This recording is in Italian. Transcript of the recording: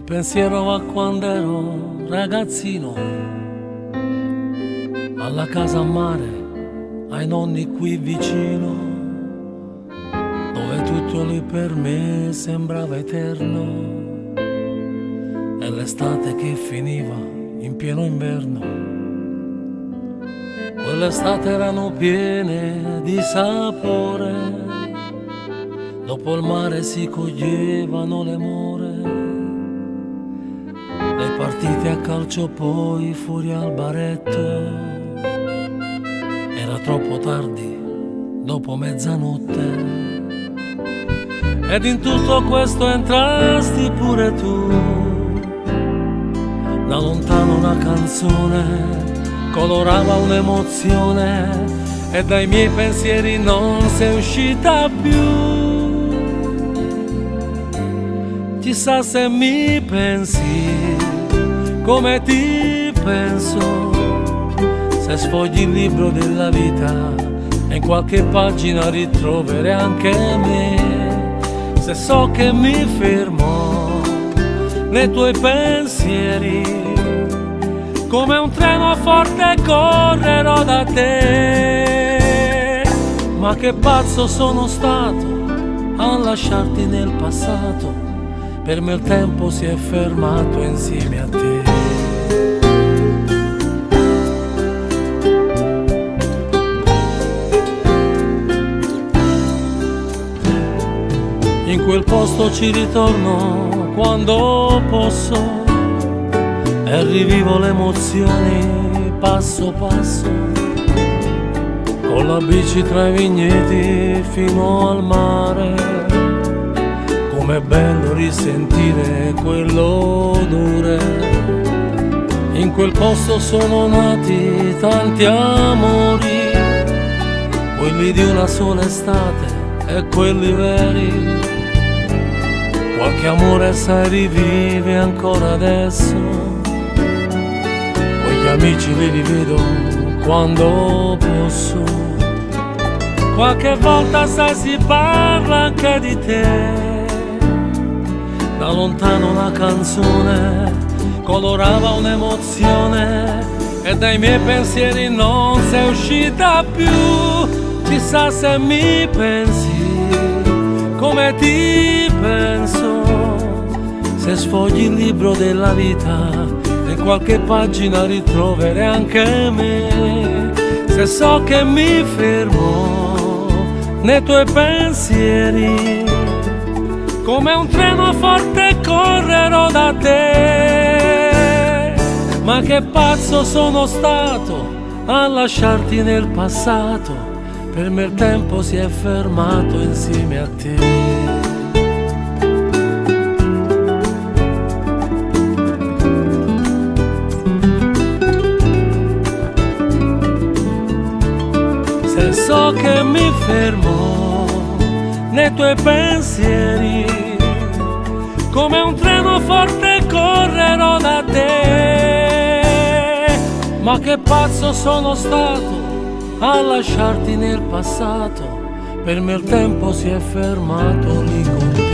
pensiero va quando ero ragazzino, alla casa a mare, ai nonni qui vicino, dove tutto lì per me sembrava eterno, e l'estate che finiva in pieno inverno. Quell'estate erano piene di sapore, dopo il mare si coglievano le more, le partite a calcio poi fuori al baretto, era troppo tardi, dopo mezzanotte, ed in tutto questo entrasti pure tu, da lontano una canzone colorava un'emozione, e dai miei pensieri non sei uscita più. Chissà se mi pensi come ti penso, se sfogli il libro della vita e in qualche pagina ritroverai anche me, se so che mi fermo nei tuoi pensieri, come un treno forte correrò da te. Ma che pazzo sono stato a lasciarti nel passato, per me il tempo si è fermato insieme a te. In quel posto ci ritorno quando posso, e rivivo le emozioni passo passo, con la bici tra i vigneti fino al mare. Com'è bello risentire quell'odore, in quel posto sono nati tanti amori, quelli di una sola estate e quelli veri. Qualche amore sai rivive ancora adesso, gli amici li rivedo quando posso, qualche volta sai si parla anche di te, da lontano una canzone colorava un'emozione, e dai miei pensieri non sei uscita più. Chissà se mi pensi come ti penso, se sfogli il libro della vita in qualche pagina ritroverai anche me, se so che mi fermo nei tuoi pensieri, come un treno forte correrò da te. Ma che pazzo sono stato a lasciarti nel passato, per me il tempo si è fermato insieme a te. Se so che mi fermo nei tuoi pensieri, come un treno forte correrò da te. Ma che pazzo sono stato a lasciarti nel passato, per me il tempo si è fermato lì con te.